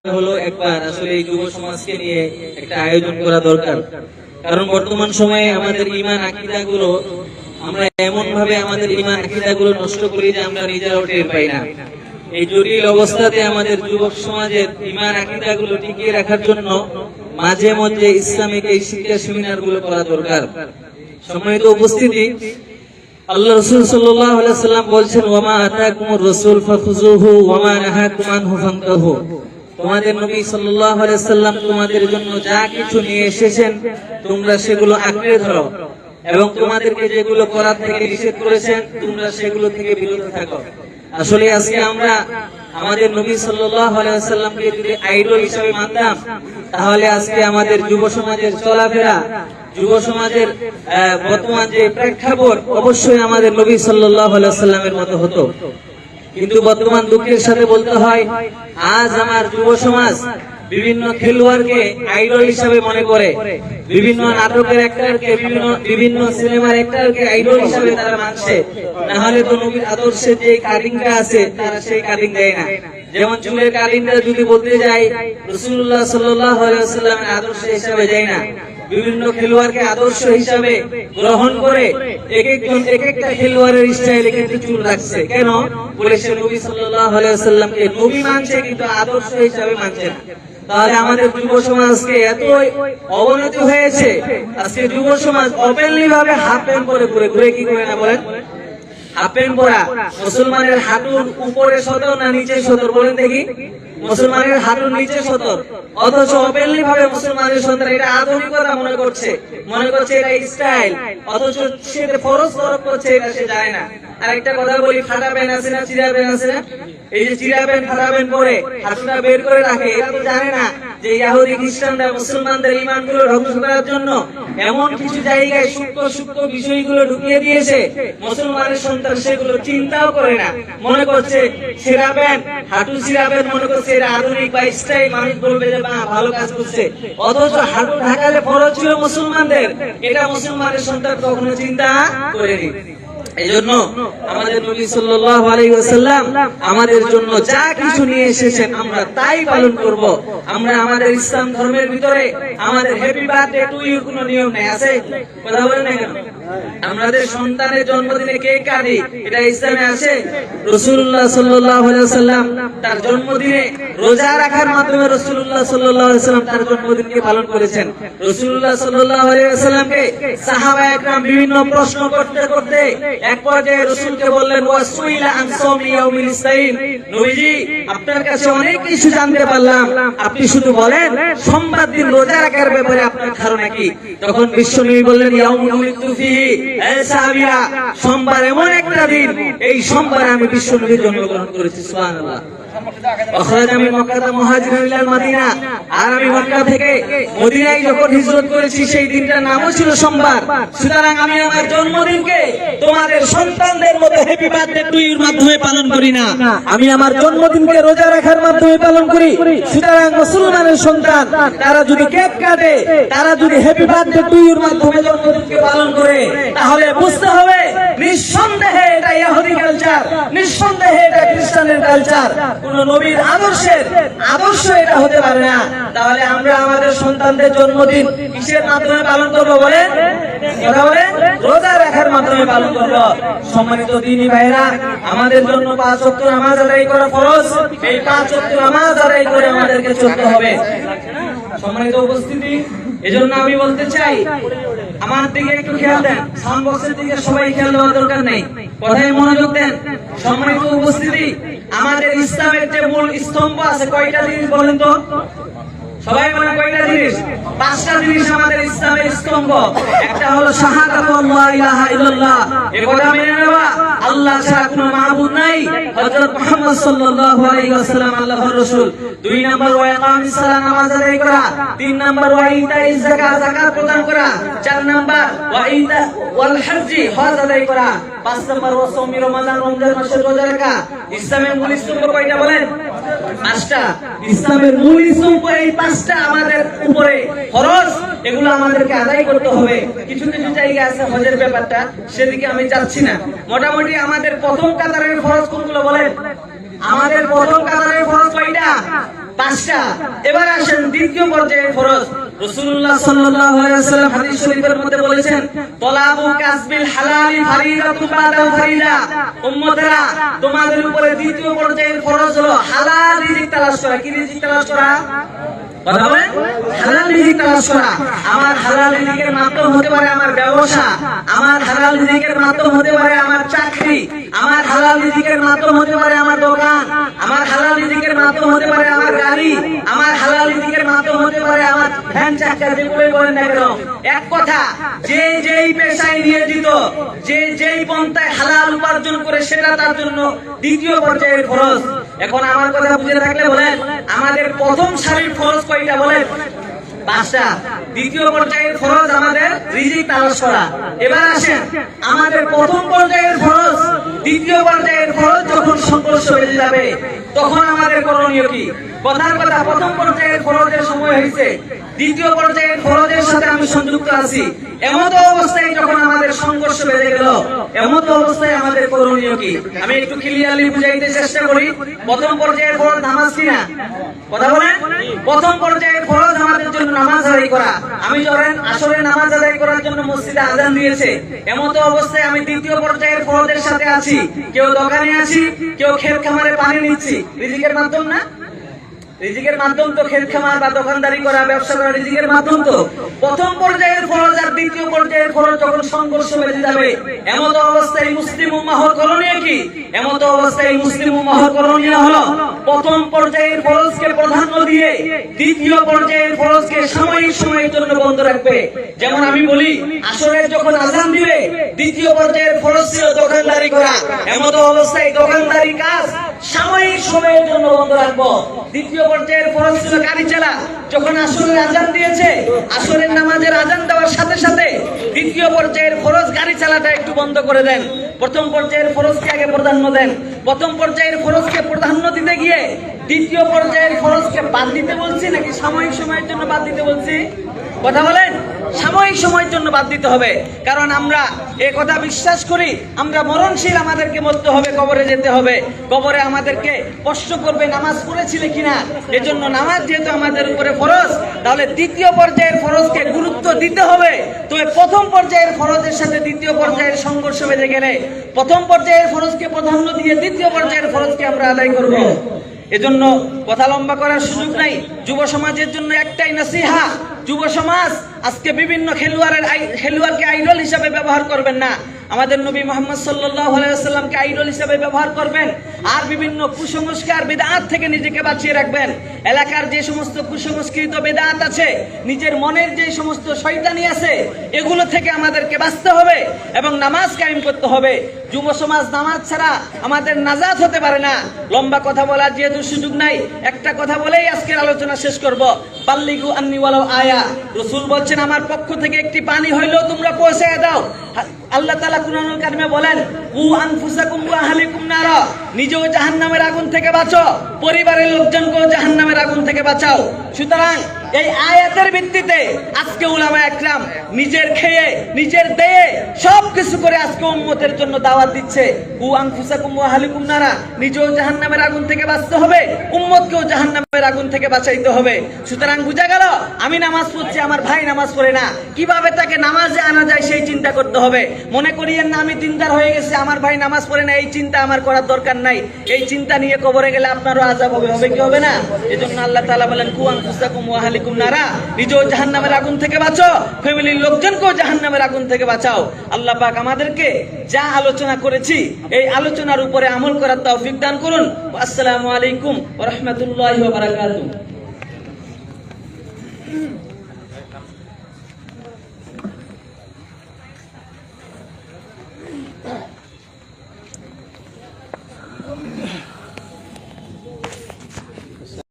হলো একবার আসলে এই যুব সমাজকে নিয়ে একটা আয়োজন করা দরকার। কারণ বর্তমান সময়ে আমাদের ঈমান আকীদা গুলো আমরা এমন ভাবে আমাদের ঈমান আকীদা গুলো নষ্ট করি যে আমরা নিজেরাও টের পাই না। এই জটিল অবস্থাতে আমাদের যুবক সমাজের ঈমান আকীদা গুলো টিকিয়ে রাখার জন্য মাঝে মধ্যে ইসলামিক এই শিক্ষা সেমিনার গুলো করা দরকার। সম্মানিত উপস্থিতি, আল্লাহ রাসূল সাল্লাল্লাহু আলাইহি ওয়াসাল্লাম বলেছেন, ওয়ামা আতাকুমুর রাসূল ফাখুযুহু ওয়ামা নাহাকুম আনহু ফান্তাহু। তোমাদের নবী সাল্লাল্লাহু আলাইহি ওয়াসাল্লাম তোমাদের জন্য যা কিছু নিয়ে এসেছেন তোমরা সেগুলো আঁকড়ে ধরো, এবং তোমাদেরকে যেগুলো করার থেকে নিষেধ করেছেন তোমরা সেগুলো থেকে বিরত থাকো। আসলে আজকে আমরা আমাদের নবী সাল্লাল্লাহু আলাইহি ওয়াসাল্লামকে যদি আইডল হিসেবে মানতাম, তাহলে আজকে আমাদের যুব সমাজের চলাফেরা, যুব সমাজের বর্তমান যে প্রেক্ষাপট অবশ্যই আমাদের নবী সাল্লাল্লাহু আলাইহি ওয়াসাল্লামের মতো হতো। কিন্তু বর্তমান দুঃখের সাথে বলতে হয়, আজ আমার যুব সমাজ বিভিন্ন খেলোয়াড়কে আইডল হিসাবে মনে করে, বিভিন্ন নাটকের অ্যাক্টরকে, বিভিন্ন সিনেমার অ্যাক্টরকে আইডল হিসাবে তারা মানছে। না হলে তো নবীর আদর্শে যে কাটিংটা আছে তারা সেই কাটিং দেয় না। যেমন চুলের কাটিংটা যদি বলতে যাই রাসূলুল্লাহ সাল্লাল্লাহু আলাইহি ওয়াসাল্লামের আদর্শ হিসাবে দেয় না। বিভিন্ন খেলোয়াড়কে আদর্শ হিসাবে গ্রহণ করে এক একজন এক একটা খেলোয়াড়ের স্টাইলে কিন্তু চুল রাখছে। কেন? বলে সে নবী সাল্লাল্লাহু আলাইহি ওয়াসাল্লামকে নবী মানছে কিন্তু আদর্শ হিসাবে মানছে না। তাহলে আমাদের যুব সমাজকে এত অবনতি হয়েছে, আজকে যুব সমাজ ওপেনলি ভাবে হাফ প্যান্ট পরে ঘুরে কি করে না বলেন? হাফ প্যান্ট পরা মুসলমানের হাঁটুর উপরে সতর না নিচে সতর বলেন দেখি? মুসলমানের হাঁটুর নিচে সতর, অথচ ওপেনলি ভাবে মুসলমানের সন্তান এটা আধুনিকতা মনে করছে এটা স্টাইল, অথচ সে ফরজ তরক করছে এটা সে জানে না। আর একটা কথা বলি, ফাটা প্যান্ট আছে না, চিরা প্যান্ট আছে না? এই যে চিরা প্যান্ট ফাটা প্যান্ট পরে হাঁটুটা বের করে রাখে, এরা তো জানে না যে ইহুদি খ্রিস্টানরা মুসলমানদের ঈমান গুলো ধ্বংস করার জন্য এমন কিছু জায়গায় সূক্ষ্ম বিষয়গুলো ঢুকিয়ে দিয়েছে, মুসলমানের সন্তান সেগুলো চিন্তাও করে না। মনে করছে ছিঁড়া প্যান্ট, হাঁটু ছিঁড়া প্যান্ট মনে করছে এটা আধুনিক বা স্টাইল, মানুষ বলবে যে না ভালো কাজ করছে। অথচ হাঁটু ঢাকালে ফরজ ছিল মুসলমানদের, এটা মুসলমানের সন্তান কখনো চিন্তা করেনি। এইজন্য আমাদের নবী সাল্লাল্লাহু আলাইহি ওয়াসাল্লাম আমাদের জন্য যা কিছু নিয়ে এসেছেন আমরা তাই পালন করব। আমরা আমাদের ইসলাম ধর্মের ভিতরে আমাদের হ্যাপি বার্থডে টু ইউ কোনো নিয়ম নেই, আছে? কথা বলেন না কেন? আমাদের সন্তানের জন্মদিনে কেক কাটি, এটা ইসলামে আছে? রাসূলুল্লাহ সাল্লাল্লাহু আলাইহি ওয়াসাল্লাম তার জন্মদিনে রোজা রাখার মাধ্যমে রাসূলুল্লাহ সাল্লাল্লাহু আলাইহি ওয়াসাল্লাম তার জন্মদিনকে পালন করেছেন। রাসূলুল্লাহ সাল্লাল্লাহু আলাইহি ওয়াসাল্লামকে সাহাবায়ে কেরাম বিভিন্ন প্রশ্ন করতে করতে এক পর্যায়ে রাসূলকে বললেন, ওয়াসুইলা আন সাওমি ইয়াউমিল ইসতাইন, নবীজি আপনার কাছে অনেক কিছু জানতে পারলাম, আপনি শুধু বলেন সোমবার দিন রোজা রাখার ব্যাপারে আপনার ধারণা কি? তখন বিশ্বনবী বললেন, ইয়াউমুল উলিদতু ফিহি, হে সাহাবীরা সোমবার এমন একটা দিন, এই সোমবারে আমি বিশ্বনবীর জন্মগ্রহণ করেছি। সুবহানাল্লাহ। আমি মক্কা মুহাজিরান ইলাল মদিনা, আর আমি মক্কা থেকে মদিনায় যখন হিজরত করেছি সেই দিনটার নামও ছিল সোমবার। সুতরাং আমি আমার জন্মদিনকে তোমাদের সন্তানদের মতো হ্যাপি বার্থডে টু ইউর মাধ্যমে পালন করি না, আমি আমার জন্মদিনকে রোজা রাখার মাধ্যমে পালন করি। সুতরাং মুসলমানের সন্তান তারা যদি কেক কাটে, তারা যদি হ্যাপি বার্থডে টু ইউর মাধ্যমে জন্মদিনকে পালন করে, তাহলে বুঝতে হবে নিঃসন্দেহে এটা ইহুদি কালচার, নিঃসন্দেহে এটা খ্রিস্টানের কালচার, কোন নবীর আদর্শ এটা হতে পারে না। তাহলে আমরা আমাদের সন্তানদের জন্মদিন কিসের মাধ্যমে পালন করবো বলেন? কথা বলেন, রোজা রাখার মাধ্যমে পালন করবো। সম্মানিত দ্বীনী ভাইরা, আমাদের জন্য 5 ওয়াক্ত নামাজ আদায় করা ফরজ, এই 5 ওয়াক্ত নামাজ আদায় করে আমাদেরকে চলতে হবে। সম্মানিত উপস্থিতি, এজন্য আমি বলতে চাই আমার দিকে একটু খেয়াল দেন, সাউন্ড বক্সের দিকে সবাই খেয়াল দেওয়ার দরকার নেই, কথায় মনোযোগ দেন। সম্মানিত উপস্থিতি, আমাদের ইসলামের যে মূল স্তম্ভ আছে কয়টা জিনিস বলেন তো? সবাই বলেন কয়টা জিনিস? 5টা জিনিস আমাদের ইসলামের স্তম্ভ। একটা হলো শাহাদাতু লা ইলাহা ইল্লাল্লাহ, এই কথা মেনে নেওয়া আল্লাহ ছাড়া কোনো মাবুদ নাই, হযরত মুহাম্মদ সাল্লাল্লাহু আলাইহি ওয়াসাল্লাম আল্লাহর রাসূল। 2 নাম্বার ওয়া ইকামিস সালাত, নামাজ আদায় করা। 3 নাম্বার ওয়া ইতাইজ যাকাত, যাকাত প্রদান করা। 4 নাম্বার ওয়া ইতা ওয়াল হজ্জি, হজ আদায় করা। 5 নাম্বার ওয়া সাওমি রমাদান, রমজান মাসে রোজা রাখা। ইসলামের মূল স্তম্ভ কয়টা বলেন? 5টা। ইসলামের মূল স্তম্ভ এই 5টা আমাদের উপরে ফরজ, এগুলো আমাদেরকে আদায় করতে হবে। কিছু কিছু জায়গা আছে হজের ব্যাপারটা, সেদিকে আমি যাচ্ছি না। মোটামুটি আমাদের প্রথম কাতারের ফরজ কোনগুলো বলেন? আমাদের প্রথম কাতারের ফরজ কয়টা? 5টা। এবার আসেন দ্বিতীয় পর্যায়ের ফরজ। রাসূলুল্লাহ সাল্লাল্লাহু আলাইহি ওয়াসাল্লাম হাদিস শরীফের মধ্যে বলেছেন, তলাবু কাসবিল হালালি ফারিদাতুন বাদাল ফারিদা। উম্মতেরা, তোমাদের উপরে দ্বিতীয় পর্যায়ের ফরজ হলো হালাল রিজিক তালাশ করা। কি রিজিক তালাশ করা? কথা বলেন। হালাল রিজিক তালাশ করা। আমার হালাল রিজিকের মাধ্যম হতে পারে আমার ব্যবসা, আমার হালাল রিজিকের মাধ্যম হতে পারে আমার চাকরি, আমার হালাল রিজিকের মাধ্যম হতে পারে আমার দোকান, আমার হালাল রিজিকের মাধ্যম হতে পারে আমার গাড়ি, আমার হালাল রিজিকের মাধ্যম হতে পারে আমার ভ্যান চাকা, যেগুলোই বলেন না কেন। এক কথা, যে যেই পেশায় নিয়োজিত, যে যেই পন্থায় হালাল উপার্জন করে, সেটা তার জন্য দ্বিতীয় পর্যায়ের ফরজ। এখন আমার কথা বুঝে থাকলে বলেন, আমাদের প্রথম সারির ফরজ কয়টা বলেন? 5টা। দ্বিতীয় পর্যায়ের ফরজ আমাদের রিজিক তালাশ করা। এবার আসেন, আমাদের প্রথম পর্যায়ের ফরজ দ্বিতীয় পর্যায়ের ফরজ যখন সংঘর্ষ হয়ে যাবে, তখন আমাদের করণীয় কি? কথার কথা, প্রথম পর্যায়ের ফরজের সময় হয়েছে, দ্বিতীয় পর্যায়ের ফরজের সাথে আমি সংযুক্ত আছি, এমত অবস্থায় যখন আমাদের সংঘর্ষ বেড়ে গেল, এমত অবস্থায় আমাদের করণীয় কি? আমি একটু ক্লিয়ারলি বুঝাইতে চেষ্টা করি। প্রথম পর্যায়ের ফরজ নামাজ কিনা? কথা বলেন। প্রথম পর্যায়ের ফরজ আমাদের জন্য নামাজ আদায় করা। আমি ধরেন আসরের নামাজ আদায় করার জন্য মসজিদে আযান দিয়েছে, এমত অবস্থায় আমি দ্বিতীয় পর্যায়ের ফরজের সাথে আছি। কেউ দোকানে আছি, কেউ ক্ষেত খামারে পানি নিচ্ছি। রিজিকের মাধ্যম না? রিজিকের মাধ্যম তো ক্ষেত খামার বা দোকানদারি করা, ব্যবসা করা রিজিকের মাধ্যম তো। প্রথম পর্যায়ের ফরজ আর দ্বিতীয় পর্যায়ের ফরজ যখন সংঘর্ষ বেড়ে যাবে, এমত অবস্থায় মুসলিম উম্মাহর করণীয় কি? এমত অবস্থায় মুসলিম উম্মাহর করণীয় হলো প্রথম পর্যায়ের ফরজকে প্রাধান্য দিয়ে দ্বিতীয় পর্যায়ের ফরজকে সাময়িক সময়ের জন্য বন্ধ রাখবে। যেমন আমি বলি, আসরের যখন আযান দিবে, দ্বিতীয় পর্যায়ের ফরজ ছিল দোকানদারি করা, এমত অবস্থায় দোকানদারি কাজ সাময়িক সময়ের জন্য বন্ধ রাখবো। দ্বিতীয় পর্যায়ের ফরজ ছিল গাড়ি চালা। যখন আসরের আযান দিয়েছে, আসরের নামাজের আযান দেওয়ার সাথে সাথে দ্বিতীয় পর্যায়ের ফরজ গাড়ি চালাটা একটু বন্ধ করে দেন। প্রথম পর্যায়ের ফরজকে আগে প্রাধান্য দেন। প্রথম পর্যায়ের ফরজকে প্রাধান্য দিতে গিয়ে দ্বিতীয় পর্যায়ের ফরজকে বাদ দিতে বলছি নাকি সাময়িক সময়ের জন্য বাদ দিতে বলছি? কথা বলেন। সাময়িক সময়ের জন্য বাদ দিতে হবে, কারণ আমরা এই কথা বিশ্বাস করি, আমরা মরণশীল, আমাদেরকে মরতে হবে, কবরে যেতে হবে। কবরে আমাদেরকে প্রশ্ন করবে নামাজ পড়েছিলে কিনা। এজন্য নামাজ যেহেতু আমাদের উপরে ফরজ, তাহলে দ্বিতীয় পর্যায়ের ফরজকে গুরুত্ব দিতে হবে। তবে প্রথম পর্যায়ের ফরজের সাথে দ্বিতীয় পর্যায়ের সংঘর্ষ বেঁধে গেলে প্রথম পর্যায়ের ফরজকে প্রাধান্য দিয়ে দ্বিতীয় পর্যায়ের ফরজকে আমরা আদায় করব। এজন্য কথা লম্বা করার সুযোগ নাই। যুব সমাজের জন্য একটাই নসিহা, যুব সমাজ আজকে বিভিন্ন খেলোয়াড়কে আইডল হিসাবে ব্যবহার করবেন না। আমাদের নবী মুহাম্মদ সাল্লাল্লাহু আলাইহি ওয়াসাল্লামকে আইডল হিসাবে ব্যবহার করবেন, আর বিভিন্ন কুসংস্কার বিদআত থেকে নিজেকে বাঁচিয়ে রাখবেন। এলাকার যে সমস্ত কুসংস্কৃত বিদআত আছে, নিজের মনের যে সমস্ত শয়তানি আছে, এগুলো থেকে আমাদেরকে বাঁচতে হবে এবং নামাজ কায়েম করতে হবে। যুব সমাজ নামাজ ছাড়া আমাদের নাজাত হতে পারে না। লম্বা কথা বলার যেহেতু সুযোগ নাই, একটা কথা বলেই আজকের আলোচনা শেষ করব। বাল্লিগু আন্নি ওয়ালাউ আয়া। রাসূল বলছেন, আমার পক্ষ থেকে একটি পানি হইলেও তোমরা পৌঁছায় দাও। আল্লাহ তাআলা কুরআনুল কারিমে বলেন, কু আনফুসাকুম ওয়া আহলিকুম নারা। নিজেও জাহান্নামের আগুন থেকে বাঁচো, পরিবারের লোকজনকেও জাহান্নামের আগুন থেকে বাঁচাও। সুতরাং এই আয়াতের ভিত্তিতে আজকে উলামা একরাম নিজের খেয়ে, নিজের দেয়ে সবকিছু করে আজকে উম্মতের জন্য দাওয়াত দিচ্ছে। কু আনফুসাকুম ওয়া আহলিকুম নারা। নিজেও জাহান্নামের আগুন থেকে বাঁচতে হবে, উম্মতকেও জাহান্নামের আগুন থেকে বাঁচাইতে হবে। সুতরাং বুঝা গেল, আমি নামাজ পড়ছি, আমার ভাই নামাজ পড়ে না, কিভাবে তাকে নামাজে আনা যায় সেই চিন্তা করতে হবে। মনে করিয়েন না আমি দিনদার হয়ে গেছি, আমার ভাই নামাজ পড়ে না, এই চিন্তা আমার করার দরকার নাই। এই চিন্তা নিয়ে কবরে গেলে আপনারও আযাব হবে, হবে কি হবে না? এজন্য আল্লাহ তাআলা বলেন, কু আনফুসাকুম ওয়া আহলিকুম নারা। নিজেও জাহান্নামের আগুন থেকে বাঁচো, ফ্যামিলির লোকজনকেও জাহান্নামের আগুন থেকে বাঁচাও। আল্লাহ পাক আমাদেরকে যা আলোচনা করেছি, এই আলোচনার উপরে আমল করার তৌফিক দান করুন। আসসালামু আলাইকুম ওয়া রাহমাতুল্লাহি ওয়া বারাকাতুহু।